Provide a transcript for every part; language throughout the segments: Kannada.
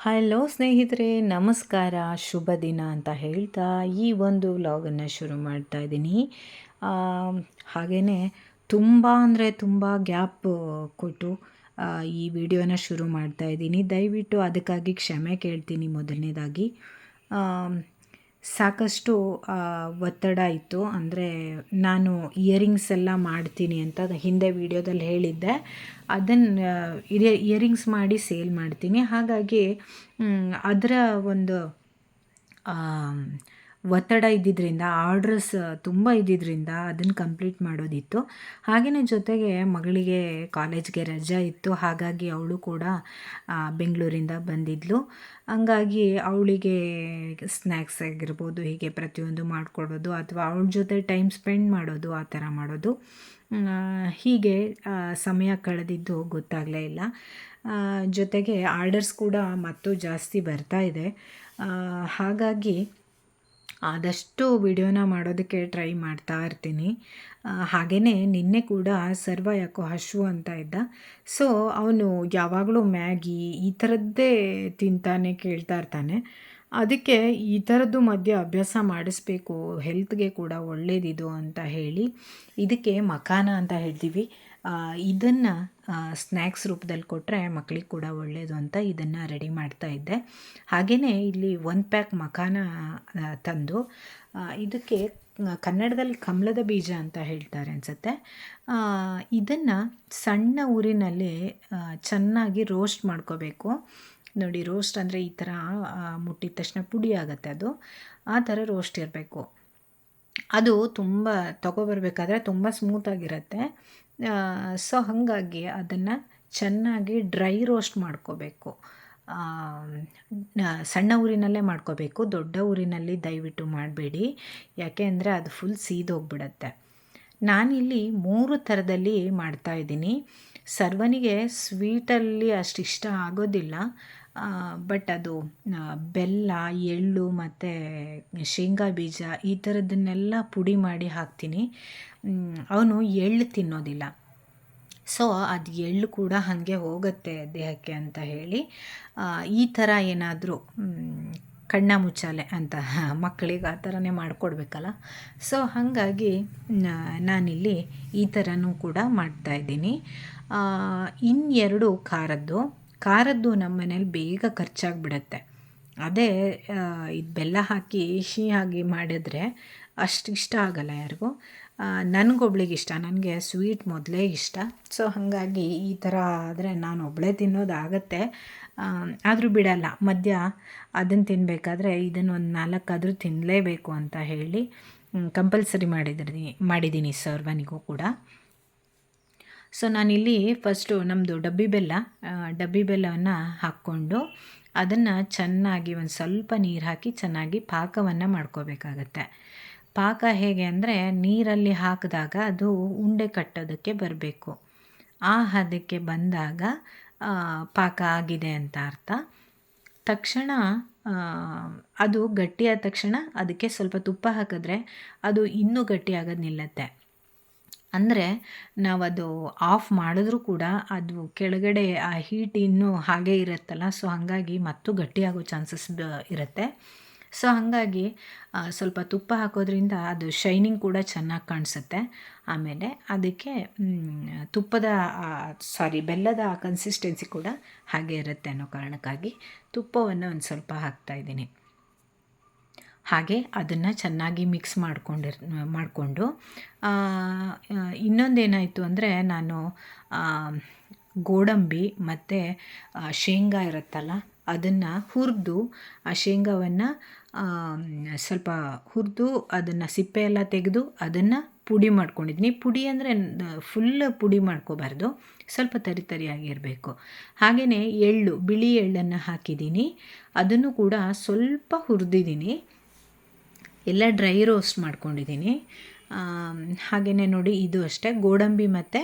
ಹಲೋ ಸ್ನೇಹಿತರೆ, ನಮಸ್ಕಾರ, ಶುಭ ದಿನ ಅಂತ ಹೇಳ್ತಾ ಈ ಒಂದು ವ್ಲಾಗನ್ನು ಶುರು ಮಾಡ್ತಾ ಇದ್ದೀನಿ. ಹಾಗೆಯೇ ತುಂಬ ಅಂದರೆ ತುಂಬ ಗ್ಯಾಪ್ ಕೊಟ್ಟು ಈ ವಿಡಿಯೋನ ಶುರು ಮಾಡ್ತಾ ಇದ್ದೀನಿ. ದಯವಿಟ್ಟು ಅದಕ್ಕಾಗಿ ಕ್ಷಮೆ ಕೇಳ್ತೀನಿ. ಮೊದಲನೇದಾಗಿ ಸಾಕಷ್ಟು ಒತ್ತಡ ಇತ್ತು. ಅಂದರೆ ನಾನು ಇಯರಿಂಗ್ಸ್ ಎಲ್ಲ ಮಾಡ್ತೀನಿ ಅಂತ ಹಿಂದೆ ವಿಡಿಯೋದಲ್ಲಿ ಹೇಳಿದ್ದೆ. ಅದನ್ನು ಇಯರಿಂಗ್ಸ್ ಮಾಡಿ ಸೇಲ್ ಮಾಡ್ತೀನಿ. ಹಾಗಾಗಿ ಅದರ ಒಂದು ಒತ್ತಡ ಇದ್ದಿದ್ದರಿಂದ, ಆರ್ಡ್ರಸ್ ತುಂಬ ಇದ್ದಿದ್ದರಿಂದ ಅದನ್ನು ಕಂಪ್ಲೀಟ್ ಮಾಡೋದಿತ್ತು. ಹಾಗೆಯೇ ಜೊತೆಗೆ ಮಗಳಿಗೆ ಕಾಲೇಜ್ಗೆ ರಜೆ ಇತ್ತು. ಹಾಗಾಗಿ ಅವಳು ಕೂಡ ಬೆಂಗಳೂರಿಂದ ಬಂದಿದ್ಲು. ಹಂಗಾಗಿ ಅವಳಿಗೆ ಸ್ನ್ಯಾಕ್ಸ್ ಆಗಿರ್ಬೋದು, ಹೀಗೆ ಪ್ರತಿಯೊಂದು ಮಾಡಿಕೊಡೋದು ಅಥವಾ ಅವಳ ಜೊತೆ ಟೈಮ್ ಸ್ಪೆಂಡ್ ಮಾಡೋದು, ಆ ಥರ ಮಾಡೋದು. ಹೀಗೆ ಸಮಯ ಕಳೆದಿದ್ದು ಗೊತ್ತಾಗಲೇ ಇಲ್ಲ. ಜೊತೆಗೆ ಆರ್ಡರ್ಸ್ ಕೂಡ ಮತ್ತೂ ಜಾಸ್ತಿ ಬರ್ತಾ ಇದೆ. ಹಾಗಾಗಿ ಆದಷ್ಟು ವಿಡಿಯೋನ ಮಾಡೋದಕ್ಕೆ ಟ್ರೈ ಮಾಡ್ತಾ ಇರ್ತೀನಿ. ಹಾಗೆಯೇ ನಿನ್ನೆ ಕೂಡ ಸರ್ವ ಯಾಕೋ ಹಶು ಅಂತ ಇದ್ದ. ಸೊ ಅವನು ಯಾವಾಗಲೂ ಮ್ಯಾಗಿ ಈ ಥರದ್ದೇ ತಿಂತಾನೆ, ಕೇಳ್ತಾ ಇರ್ತಾನೆ. ಅದಕ್ಕೆ ಈ ಥರದ್ದು ಮಧ್ಯೆ ಅಭ್ಯಾಸ ಮಾಡಿಸ್ಬೇಕು, ಹೆಲ್ತ್ಗೆ ಕೂಡ ಒಳ್ಳೇದಿದು ಅಂತ ಹೇಳಿ ಇದಕ್ಕೆ ಮಖಾನ ಅಂತ ಹೇಳ್ತೀವಿ. ಇದನ್ನು ಸ್ನ್ಯಾಕ್ಸ್ ರೂಪದಲ್ಲಿ ಕೊಟ್ಟರೆ ಮಕ್ಕಳಿಗೆ ಕೂಡ ಒಳ್ಳೆಯದು ಅಂತ ಇದನ್ನು ರೆಡಿ ಮಾಡ್ತಾ ಇದ್ದೆ. ಹಾಗೆಯೇ ಇಲ್ಲಿ 1 ಪ್ಯಾಕ್ ಮಖಾನ ತಂದು ಇದಕ್ಕೆ ಕನ್ನಡದಲ್ಲಿ ಕಮಲದ ಬೀಜ ಅಂತ ಹೇಳ್ತಾರೆ ಅನಿಸುತ್ತೆ. ಇದನ್ನು ಸಣ್ಣ ಊರಿನಲ್ಲಿ ಚೆನ್ನಾಗಿ ರೋಸ್ಟ್ ಮಾಡ್ಕೋಬೇಕು. ನೋಡಿ, ರೋಸ್ಟ್ ಅಂದರೆ ಈ ಥರ ಮುಟ್ಟಿದ ತಕ್ಷಣ ಪುಡಿ ಆಗುತ್ತೆ. ಅದು ಆ ಥರ ರೋಸ್ಟ್ ಇರಬೇಕು. ಅದು ತುಂಬ ತೊಗೊಬರ್ಬೇಕಾದ್ರೆ ತುಂಬ ಸ್ಮೂತಾಗಿರುತ್ತೆ. ಸೊ ಹಾಗಾಗಿ ಅದನ್ನು ಚೆನ್ನಾಗಿ ಡ್ರೈ ರೋಸ್ಟ್ ಮಾಡ್ಕೋಬೇಕು. ಸಣ್ಣ ಊರಿನಲ್ಲೇ ಮಾಡ್ಕೋಬೇಕು, ದೊಡ್ಡ ಊರಿನಲ್ಲಿ ದಯವಿಟ್ಟು ಮಾಡಬೇಡಿ. ಯಾಕೆ ಅಂದರೆ ಅದು ಫುಲ್ ಸೀದೋಗ್ಬಿಡತ್ತೆ. ನಾನಿಲ್ಲಿ 3 ಥರದಲ್ಲಿ ಮಾಡ್ತಾಯಿದ್ದೀನಿ. ಸರ್ವನಿಗೆ ಸ್ವೀಟಲ್ಲಿ ಅಷ್ಟು ಇಷ್ಟ ಆಗೋದಿಲ್ಲ. ಬಟ್ ಅದು ಬೆಲ್ಲ, ಎಳ್ಳು ಮತ್ತು ಶೇಂಗಾ ಬೀಜ ಈ ಥರದ್ದನ್ನೆಲ್ಲ ಪುಡಿ ಮಾಡಿ ಹಾಕ್ತೀನಿ. ಅವನು ಎಳ್ಳು ತಿನ್ನೋದಿಲ್ಲ. ಸೊ ಅದು ಎಳ್ಳು ಕೂಡ ಹಾಗೆ ಹೋಗುತ್ತೆ ದೇಹಕ್ಕೆ ಅಂತ ಹೇಳಿ ಈ ಥರ ಏನಾದರೂ ಕಣ್ಣ ಮುಚ್ಚಾಲೆ ಅಂತ ಮಕ್ಕಳಿಗೆ ಆ ಥರನೇ ಮಾಡಿಕೊಡ್ಬೇಕಲ್ಲ. ಸೊ ಹಾಗಾಗಿ ನಾನಿಲ್ಲಿ ಈ ಥರನೂ ಕೂಡ ಮಾಡ್ತಾಯಿದ್ದೀನಿ. ಇನ್ನೆರಡು ಖಾರದ್ದು ನಮ್ಮ ಮನೇಲಿ ಬೇಗ ಖರ್ಚಾಗಿಬಿಡತ್ತೆ. ಅದೇ ಇದು ಬೆಲ್ಲ ಹಾಕಿ ಸಿಹಿಯಾಗಿ ಮಾಡಿದ್ರೆ ಅಷ್ಟು ಇಷ್ಟ ಆಗಲ್ಲ ಯಾರಿಗೂ. ನನಗೊಬ್ಳಿಗೆ ಇಷ್ಟ, ನನಗೆ ಸ್ವೀಟ್ ಮೊದಲೇ ಇಷ್ಟ. ಸೊ ಹಾಗಾಗಿ ಈ ಥರ ಆದರೆ ನಾನು ಒಬ್ಬಳೇ ತಿನ್ನೋದಾಗತ್ತೆ. ಆದರೂ ಬಿಡಲ್ಲ, ಮಧ್ಯ ಅದನ್ನು ತಿನ್ನಬೇಕಾದ್ರೆ ಇದನ್ನು ಒಂದು 4 ಆದರೂ ತಿನ್ನಲೇಬೇಕು ಅಂತ ಹೇಳಿ ಕಂಪಲ್ಸರಿ ಮಾಡಿದ್ದೀನಿ ಸರ್ವನಿಗೂ ಕೂಡ. ಸೊ ನಾನಿಲ್ಲಿ ಫಸ್ಟು ನಮ್ಮದು ಡಬ್ಬಿ ಬೆಲ್ಲವನ್ನು ಹಾಕ್ಕೊಂಡು ಅದನ್ನು ಚೆನ್ನಾಗಿ ಒಂದು ಸ್ವಲ್ಪ ನೀರು ಹಾಕಿ ಚೆನ್ನಾಗಿ ಪಾಕವನ್ನು ಮಾಡ್ಕೋಬೇಕಾಗತ್ತೆ. ಪಾಕ ಹೇಗೆ ಅಂದರೆ ನೀರಲ್ಲಿ ಹಾಕಿದಾಗ ಅದು ಉಂಡೆ ಕಟ್ಟೋದಕ್ಕೆ ಬರಬೇಕು. ಆ ಹದಕ್ಕೆ ಬಂದಾಗ ಪಾಕ ಆಗಿದೆ ಅಂತ ಅರ್ಥ. ತಕ್ಷಣ ಅದು ಗಟ್ಟಿಯಾದ ತಕ್ಷಣ ಅದಕ್ಕೆ ಸ್ವಲ್ಪ ತುಪ್ಪ ಹಾಕಿದ್ರೆ ಅದು ಇನ್ನೂ ಗಟ್ಟಿಯಾಗೋದು ನಿಲ್ಲತ್ತೆ. ಅಂದರೆ ನಾವದು ಆಫ್ ಮಾಡಿದ್ರೂ ಕೂಡ ಅದು ಕೆಳಗಡೆ ಆ ಹೀಟ್ ಇನ್ನೂ ಹಾಗೇ ಇರುತ್ತಲ್ಲ. ಸೊ ಹಾಗಾಗಿ ಮತ್ತು ಗಟ್ಟಿಯಾಗೋ ಚಾನ್ಸಸ್ ಇರುತ್ತೆ. ಸೊ ಹಾಗಾಗಿ ಸ್ವಲ್ಪ ತುಪ್ಪ ಹಾಕೋದ್ರಿಂದ ಅದು ಶೈನಿಂಗ್ ಕೂಡ ಚೆನ್ನಾಗಿ ಕಾಣಿಸುತ್ತೆ. ಆಮೇಲೆ ಅದಕ್ಕೆ ಬೆಲ್ಲದ ಕನ್ಸಿಸ್ಟೆನ್ಸಿ ಕೂಡ ಹಾಗೆ ಇರುತ್ತೆ ಅನ್ನೋ ಕಾರಣಕ್ಕಾಗಿ ತುಪ್ಪವನ್ನು ಒಂದು ಸ್ವಲ್ಪ ಹಾಕ್ತಾಯಿದ್ದೀನಿ. ಹಾಗೆ ಅದನ್ನು ಚೆನ್ನಾಗಿ ಮಿಕ್ಸ್ ಮಾಡಿಕೊಂಡು ಇನ್ನೊಂದೇನಾಯಿತು ಅಂದರೆ ನಾನು ಗೋಡಂಬಿ ಮತ್ತು ಶೇಂಗಾ ಇರುತ್ತಲ್ಲ ಅದನ್ನು ಹುರಿದು, ಆ ಶೇಂಗಾವನ್ನು ಸ್ವಲ್ಪ ಹುರಿದು ಅದನ್ನು ಸಿಪ್ಪೆ ಎಲ್ಲ ತೆಗೆದು ಅದನ್ನು ಪುಡಿ ಮಾಡ್ಕೊಂಡಿದ್ದೀನಿ. ಪುಡಿ ಅಂದರೆ ಫುಲ್ ಪುಡಿ ಮಾಡ್ಕೋಬಾರ್ದು, ಸ್ವಲ್ಪ ತರಿಯಾಗಿರಬೇಕು. ಹಾಗೆಯೇ ಬಿಳಿ ಎಳ್ಳನ್ನು ಹಾಕಿದ್ದೀನಿ. ಅದನ್ನು ಕೂಡ ಸ್ವಲ್ಪ ಹುರಿದಿದ್ದೀನಿ, ಎಲ್ಲ ಡ್ರೈ ರೋಸ್ಟ್ ಮಾಡ್ಕೊಂಡಿದ್ದೀನಿ. ಹಾಗೆಯೇ ನೋಡಿ, ಇದು ಅಷ್ಟೇ ಗೋಡಂಬಿ ಮತ್ತು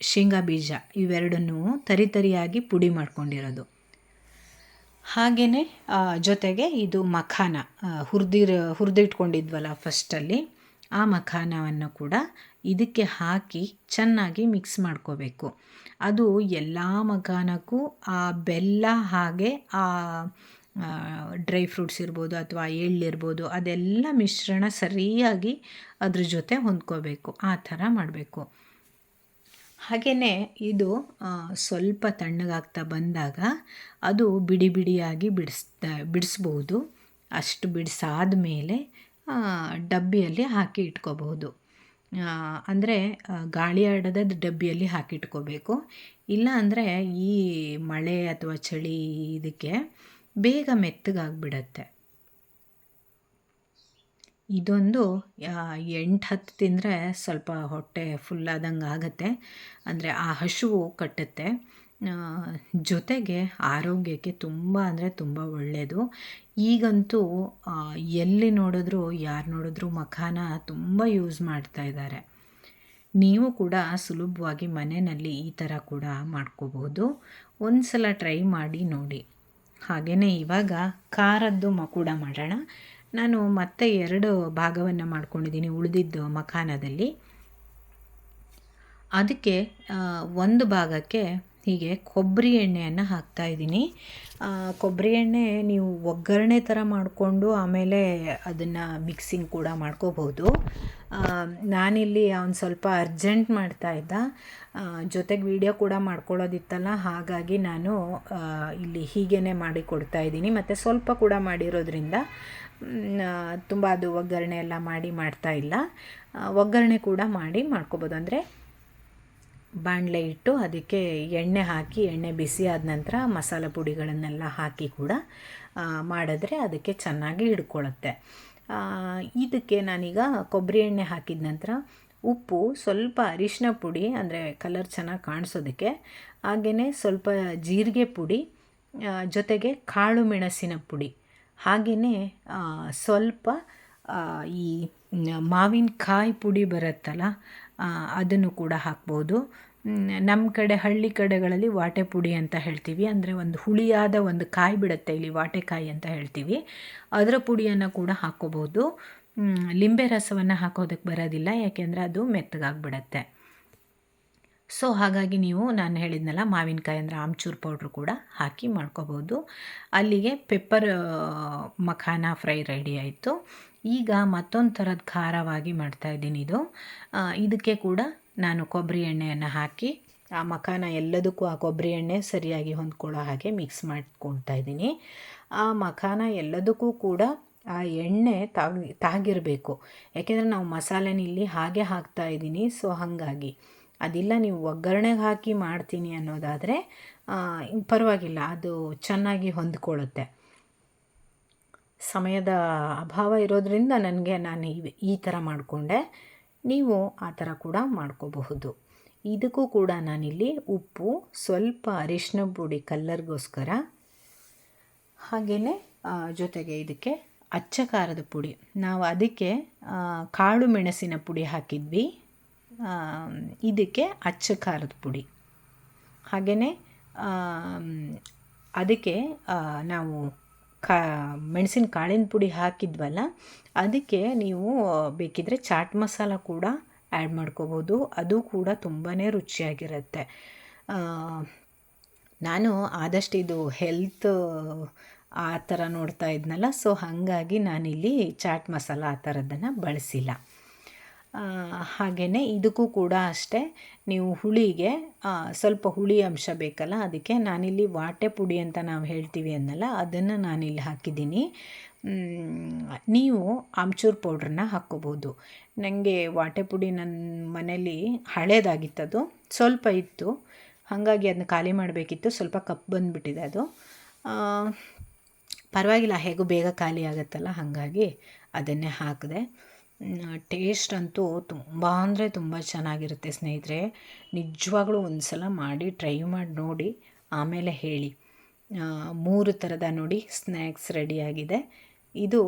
ಶೇಂಗಾ ಬೀಜ ಇವೆರಡನ್ನೂ ತರಿಯಾಗಿ ಪುಡಿ ಮಾಡ್ಕೊಂಡಿರೋದು. ಹಾಗೆಯೇ ಜೊತೆಗೆ ಇದು ಮಖಾನ ಹುರಿದಿಟ್ಕೊಂಡಿದ್ವಲ್ಲ ಫಸ್ಟಲ್ಲಿ, ಆ ಮಖಾನವನ್ನು ಕೂಡ ಇದಕ್ಕೆ ಹಾಕಿ ಚೆನ್ನಾಗಿ ಮಿಕ್ಸ್ ಮಾಡ್ಕೋಬೇಕು. ಅದು ಎಲ್ಲ ಮಖಾನಕ್ಕೂ ಆ ಬೆಲ್ಲ ಹಾಗೆ ಆ ಡ್ರೈ ಫ್ರೂಟ್ಸ್ ಇರ್ಬೋದು ಅಥವಾ ಎಳ್ಳಿರ್ಬೋದು ಅದೆಲ್ಲ ಮಿಶ್ರಣ ಸರಿಯಾಗಿ ಅದ್ರ ಜೊತೆ ಹೊಂದ್ಕೋಬೇಕು. ಆ ಥರ ಮಾಡಬೇಕು. ಹಾಗೆಯೇ ಇದು ಸ್ವಲ್ಪ ತಣ್ಣಗಾಗ್ತಾ ಬಂದಾಗ ಅದು ಬಿಡಿ ಬಿಡಿಯಾಗಿ ಬಿಡಿಸ್ಬೋದು. ಅಷ್ಟು ಬಿಡಿಸಾದ ಮೇಲೆ ಡಬ್ಬಿಯಲ್ಲಿ ಹಾಕಿ ಇಟ್ಕೋಬಹುದು. ಅಂದರೆ ಗಾಳಿ ಆಡದ ಡಬ್ಬಿಯಲ್ಲಿ ಹಾಕಿಟ್ಕೋಬೇಕು. ಇಲ್ಲ ಅಂದರೆ ಈ ಮಳೆ ಅಥವಾ ಚಳಿ ಇದಕ್ಕೆ ಬೇಗ ಮೆತ್ತಗಾಗ್ಬಿಡತ್ತೆ. ಇದೊಂದು 8-10 ತಿಂದರೆ ಸ್ವಲ್ಪ ಹೊಟ್ಟೆ ಫುಲ್ಲಾದಂಗೆ ಆಗುತ್ತೆ. ಅಂದರೆ ಆ ಹಸಿವು ಕಟ್ಟುತ್ತೆ. ಜೊತೆಗೆ ಆರೋಗ್ಯಕ್ಕೆ ತುಂಬ ಅಂದರೆ ತುಂಬ ಒಳ್ಳೆಯದು. ಈಗಂತೂ ಎಲ್ಲಿ ನೋಡಿದ್ರೂ ಯಾರು ನೋಡಿದ್ರೂ ಮಖಾನ ತುಂಬ ಯೂಸ್ ಮಾಡ್ತಾ ಇದ್ದಾರೆ. ನೀವು ಕೂಡ ಸುಲಭವಾಗಿ ಮನೆಯಲ್ಲಿ ಈ ಥರ ಕೂಡ ಮಾಡ್ಕೋಬಹುದು. ಒಂದು ಸಲ ಟ್ರೈ ಮಾಡಿ ನೋಡಿ. ಹಾಗೆಯೇ ಇವಾಗ ಖಾರದ್ದು ಕೂಡ ಮಾಡೋಣ. ನಾನು ಮತ್ತೆ 2 ಭಾಗವನ್ನು ಮಾಡ್ಕೊಂಡಿದ್ದೀನಿ ಉಳಿದಿದ್ದು ಮಖಾನದಲ್ಲಿ. ಅದಕ್ಕೆ ಒಂದು ಭಾಗಕ್ಕೆ ಹೀಗೆ ಕೊಬ್ಬರಿ ಎಣ್ಣೆಯನ್ನು ಹಾಕ್ತಾಯಿದ್ದೀನಿ. ಕೊಬ್ಬರಿ ಎಣ್ಣೆ ನೀವು ಒಗ್ಗರಣೆ ಥರ ಮಾಡಿಕೊಂಡು ಆಮೇಲೆ ಅದನ್ನು ಮಿಕ್ಸಿಂಗ್ ಕೂಡ ಮಾಡ್ಕೋಬೋದು. ನಾನಿಲ್ಲಿ ಒಂದು ಸ್ವಲ್ಪ ಅರ್ಜೆಂಟ್ ಮಾಡ್ತಾಯಿದ್ದ, ಜೊತೆಗೆ ವಿಡಿಯೋ ಕೂಡ ಮಾಡ್ಕೊಳ್ಳೋದಿತ್ತಲ್ಲ, ಹಾಗಾಗಿ ನಾನು ಇಲ್ಲಿ ಹೀಗೇ ಮಾಡಿ ಕೊಡ್ತಾಯಿದ್ದೀನಿ. ಮತ್ತು ಸ್ವಲ್ಪ ಕೂಡ ಮಾಡಿರೋದ್ರಿಂದ ತುಂಬ ಅದು ಒಗ್ಗರಣೆ ಎಲ್ಲ ಮಾಡ್ತಾಯಿಲ್ಲ. ಒಗ್ಗರಣೆ ಕೂಡ ಮಾಡ್ಕೋಬೋದು. ಅಂದರೆ ಬಾಣಲೆ ಇಟ್ಟು ಅದಕ್ಕೆ ಎಣ್ಣೆ ಹಾಕಿ, ಎಣ್ಣೆ ಬಿಸಿ ಆದ ನಂತರ ಮಸಾಲ ಪುಡಿಗಳನ್ನೆಲ್ಲ ಹಾಕಿ ಕೂಡ ಮಾಡಿದ್ರೆ ಅದಕ್ಕೆ ಚೆನ್ನಾಗಿ ಹಿಡ್ಕೊಳ್ಳುತ್ತೆ. ಇದಕ್ಕೆ ನಾನೀಗ ಕೊಬ್ಬರಿ ಎಣ್ಣೆ ಹಾಕಿದ ನಂತರ ಉಪ್ಪು, ಸ್ವಲ್ಪ ಅರಿಶಿನ ಪುಡಿ ಅಂದರೆ ಕಲರ್ ಚೆನ್ನಾಗಿ ಕಾಣಿಸೋದಕ್ಕೆ, ಹಾಗೆಯೇ ಸ್ವಲ್ಪ ಜೀರಿಗೆ ಪುಡಿ, ಜೊತೆಗೆ ಕಾಳು ಮೆಣಸಿನ ಪುಡಿ, ಹಾಗೆಯೇ ಸ್ವಲ್ಪ ಈ ಮಾವಿನಕಾಯಿ ಪುಡಿ ಬರುತ್ತಲ್ಲ ಅದನ್ನು ಕೂಡ ಹಾಕ್ಬೋದು. ನಮ್ಮ ಕಡೆ ಹಳ್ಳಿ ಕಡೆಗಳಲ್ಲಿ ವಾಟೆ ಪುಡಿ ಅಂತ ಹೇಳ್ತೀವಿ. ಅಂದರೆ ಒಂದು ಹುಳಿಯಾದ ಒಂದು ಕಾಯಿ ಬಿಡುತ್ತೆ, ಇಲ್ಲಿ ವಾಟೆಕಾಯಿ ಅಂತ ಹೇಳ್ತೀವಿ. ಅದರ ಪುಡಿಯನ್ನು ಕೂಡ ಹಾಕ್ಕೋಬೋದು. ಲಿಂಬೆ ರಸವನ್ನು ಹಾಕೋದಕ್ಕೆ ಬರೋದಿಲ್ಲ, ಯಾಕೆಂದರೆ ಅದು ಮೆತ್ತಗಾಗ್ಬಿಡತ್ತೆ. ಸೊ ಹಾಗಾಗಿ ನೀವು ನಾನು ಹೇಳಿದ್ನಲ್ಲ ಮಾವಿನಕಾಯಿ ಅಂದರೆ ಆಮ್ಚೂರು ಪೌಡ್ರು ಕೂಡ ಹಾಕಿ ಮಾಡ್ಕೋಬೋದು. ಅಲ್ಲಿಗೆ ಪೆಪ್ಪರ್ ಮಖಾನ ಫ್ರೈ ರೆಡಿ ಆಯಿತು. ಈಗ ಮತ್ತೊಂದು ಥರದ ಖಾರವಾಗಿ ಮಾಡ್ತಾಯಿದ್ದೀನಿ. ಇದಕ್ಕೆ ಕೂಡ ನಾನು ಕೊಬ್ಬರಿ ಎಣ್ಣೆಯನ್ನು ಹಾಕಿ ಆ ಮಖಾನ ಎಲ್ಲದಕ್ಕೂ ಆ ಕೊಬ್ಬರಿ ಎಣ್ಣೆ ಸರಿಯಾಗಿ ಹೊಂದ್ಕೊಳ್ಳೋ ಹಾಗೆ ಮಿಕ್ಸ್ ಮಾಡ್ಕೊಳ್ತಾ ಇದ್ದೀನಿ. ಆ ಮಖಾನ ಎಲ್ಲದಕ್ಕೂ ಕೂಡ ಆ ಎಣ್ಣೆ ತಾಗಿರಬೇಕು. ಯಾಕೆಂದರೆ ನಾವು ಮಸಾಲೆನ ಇಲ್ಲಿ ಹಾಗೆ ಹಾಕ್ತಾಯಿದ್ದೀನಿ. ಸೊ ಹಾಗಾಗಿ ಅದಿಲ್ಲ, ನೀವು ಒಗ್ಗರಣೆಗೆ ಹಾಕಿ ಮಾಡ್ತೀನಿ ಅನ್ನೋದಾದರೆ ಪರವಾಗಿಲ್ಲ, ಅದು ಚೆನ್ನಾಗಿ ಹೊಂದ್ಕೊಳ್ಳುತ್ತೆ. ಸಮಯದ ಅಭಾವ ಇರೋದರಿಂದ ನಾನು ಈ ಥರ ಮಾಡಿಕೊಂಡೆ. ನೀವು ಆ ಥರ ಕೂಡ ಮಾಡ್ಕೋಬಹುದು. ಇದಕ್ಕೂ ಕೂಡ ನಾನಿಲ್ಲಿ ಉಪ್ಪು, ಸ್ವಲ್ಪ ಅರಿಶಿನ ಪುಡಿ ಕಲ್ಲರ್ಗೋಸ್ಕರ, ಹಾಗೆಯೇ ಜೊತೆಗೆ ಇದಕ್ಕೆ ಅಚ್ಚ ಖಾರದ ಪುಡಿ, ನಾವು ಅದಕ್ಕೆ ಕಾಳು ಮೆಣಸಿನ ಪುಡಿ ಹಾಕಿದ್ವಿ, ಇದಕ್ಕೆ ಅಚ್ಚ ಖಾರದ ಪುಡಿ, ಹಾಗೆಯೇ ಅದಕ್ಕೆ ನಾವು ಮೆಣಸಿನ ಕಾಳಿನ ಪುಡಿ ಹಾಕಿದ್ವಲ್ಲ, ಅದಕ್ಕೆ ನೀವು ಬೇಕಿದ್ದರೆ ಚಾಟ್ ಮಸಾಲ ಕೂಡ ಆ್ಯಡ್ ಮಾಡ್ಕೋಬೋದು. ಅದು ಕೂಡ ತುಂಬಾ ರುಚಿಯಾಗಿರುತ್ತೆ. ನಾನು ಆದಷ್ಟು ಇದು ಹೆಲ್ತ್ ಆ ಥರ ನೋಡ್ತಾ ಇದ್ನಲ್ಲ, ಸೊ ಹಾಗಾಗಿ ನಾನಿಲ್ಲಿ ಚಾಟ್ ಮಸಾಲ ಆ ಥರದ್ದನ್ನು ಬಳಸಿಲ್ಲ. ಹಾಗೆಯೇ ಇದಕ್ಕೂ ಕೂಡ ಅಷ್ಟೇ, ನೀವು ಹುಳಿಗೆ ಸ್ವಲ್ಪ ಹುಳಿ ಅಂಶ ಬೇಕಲ್ಲ, ಅದಕ್ಕೆ ನಾನಿಲ್ಲಿ ವಾಟೆ ಪುಡಿ ಅಂತ ನಾವು ಹೇಳ್ತೀವಿ ಅನ್ನಲ್ಲ, ಅದನ್ನು ನಾನಿಲ್ಲಿ ಹಾಕಿದ್ದೀನಿ. ನೀವು ಆಮ್ಚೂರು ಪೌಡ್ರನ್ನ ಹಾಕ್ಕೋಬೋದು. ನನಗೆ ವಾಟೆ ಪುಡಿ ನನ್ನ ಮನೇಲಿ ಹಳೇದಾಗಿತ್ತದು, ಸ್ವಲ್ಪ ಇತ್ತು, ಹಾಗಾಗಿ ಅದನ್ನ ಖಾಲಿ ಮಾಡಬೇಕಿತ್ತು. ಸ್ವಲ್ಪ ಕಪ್ಪು ಬಂದುಬಿಟ್ಟಿದೆ ಅದು. ಪರವಾಗಿಲ್ಲ, ಹೇಗೂ ಬೇಗ ಖಾಲಿ ಆಗುತ್ತಲ್ಲ, ಹಾಗಾಗಿ ಅದನ್ನೇ ಹಾಕಿದೆ. ಟೇಸ್ಟ್ ಅಂತೂ ತುಂಬ ಅಂದರೆ ತುಂಬ ಚೆನ್ನಾಗಿರುತ್ತೆ ಸ್ನೇಹಿತರೆ. ನಿಜವಾಗ್ಲೂ ಒಂದು ಸಲ ಮಾಡಿ ಟ್ರೈ ಮಾಡಿ ನೋಡಿ, ಆಮೇಲೆ ಹೇಳಿ. 3 ಥರದ ನೋಡಿ ಸ್ನ್ಯಾಕ್ಸ್ ರೆಡಿಯಾಗಿದೆ. ಇದು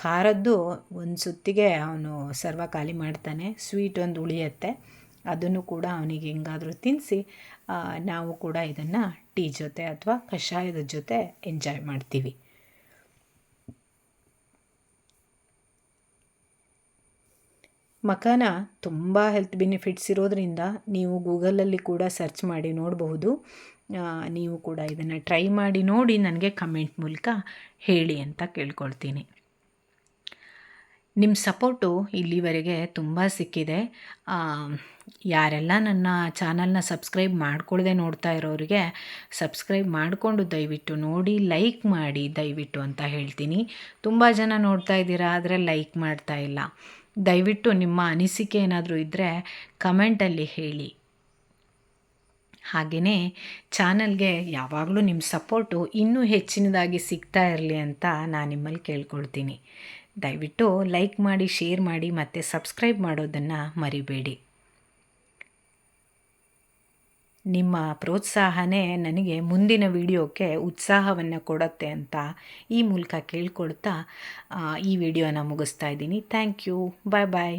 ಖಾರದ್ದು ಒಂದು ಸುತ್ತಿಗೆ ಅವನು ಸರ್ವ ಖಾಲಿ ಮಾಡ್ತಾನೆ, ಸ್ವೀಟ್ ಒಂದು ಉಳಿಯುತ್ತೆ, ಅದನ್ನು ಕೂಡ ಅವನಿಗೆ ಹೆಂಗಾದರೂ ತಿನ್ನಿಸಿ ನಾವು ಕೂಡ ಇದನ್ನು ಟೀ ಜೊತೆ ಅಥವಾ ಕಷಾಯದ ಜೊತೆ ಎಂಜಾಯ್ ಮಾಡ್ತೀವಿ. ಮಖಾನ ತುಂಬ ಹೆಲ್ತ್ ಬೆನಿಫಿಟ್ಸ್ ಇರೋದರಿಂದ ನೀವು ಗೂಗಲಲ್ಲಿ ಕೂಡ ಸರ್ಚ್ ಮಾಡಿ ನೋಡಬಹುದು. ನೀವು ಕೂಡ ಇದನ್ನು ಟ್ರೈ ಮಾಡಿ ನೋಡಿ ನನಗೆ ಕಮೆಂಟ್ ಮೂಲಕ ಹೇಳಿ ಅಂತ ಕೇಳ್ಕೊಳ್ತೀನಿ. ನಿಮ್ಮ ಸಪೋರ್ಟು ಇಲ್ಲಿವರೆಗೆ ತುಂಬ ಸಿಕ್ಕಿದೆ. ಯಾರೆಲ್ಲ ನನ್ನ ಚಾನಲ್ನ ಸಬ್ಸ್ಕ್ರೈಬ್ ಮಾಡ್ಕೊಳ್ಳದೆ ನೋಡ್ತಾ ಇರೋರಿಗೆ ಸಬ್ಸ್ಕ್ರೈಬ್ ಮಾಡಿಕೊಂಡು ದಯವಿಟ್ಟು ನೋಡಿ, ಲೈಕ್ ಮಾಡಿ ದಯವಿಟ್ಟು ಅಂತ ಹೇಳ್ತೀನಿ. ತುಂಬ ಜನ ನೋಡ್ತಾ ಇದ್ದೀರಾ, ಆದರೆ ಲೈಕ್ ಮಾಡ್ತಾ ಇಲ್ಲ. ದಯವಿಟ್ಟು ನಿಮ್ಮ ಅನಿಸಿಕೆ ಏನಾದರೂ ಇದ್ದರೆ ಕಮೆಂಟಲ್ಲಿ ಹೇಳಿ. ಹಾಗೆಯೇ ಚಾನಲ್ಗೆ ಯಾವಾಗಲೂ ನಿಮ್ಮ ಸಪೋರ್ಟು ಇನ್ನೂ ಹೆಚ್ಚಿನದಾಗಿ ಸಿಗ್ತಾ ಇರಲಿ ಅಂತ ನಾನು ನಿಮ್ಮಲ್ಲಿ ಕೇಳ್ಕೊಳ್ತೀನಿ. ದಯವಿಟ್ಟು ಲೈಕ್ ಮಾಡಿ, ಶೇರ್ ಮಾಡಿ ಮತ್ತು ಸಬ್ಸ್ಕ್ರೈಬ್ ಮಾಡೋದನ್ನು ಮರಿಬೇಡಿ. ನಿಮ್ಮ ಪ್ರೋತ್ಸಾಹನೇ ನನಗೆ ಮುಂದಿನ ವಿಡಿಯೋಕ್ಕೆ ಉತ್ಸಾಹವನ್ನು ಕೊಡುತ್ತೆ ಅಂತ ಈ ಮೂಲಕ ಕೇಳ್ಕೊಳ್ತಾ ಈ ವಿಡಿಯೋನ ಮುಗಿಸ್ತಾ ಇದ್ದೀನಿ. Thank you. Bye bye.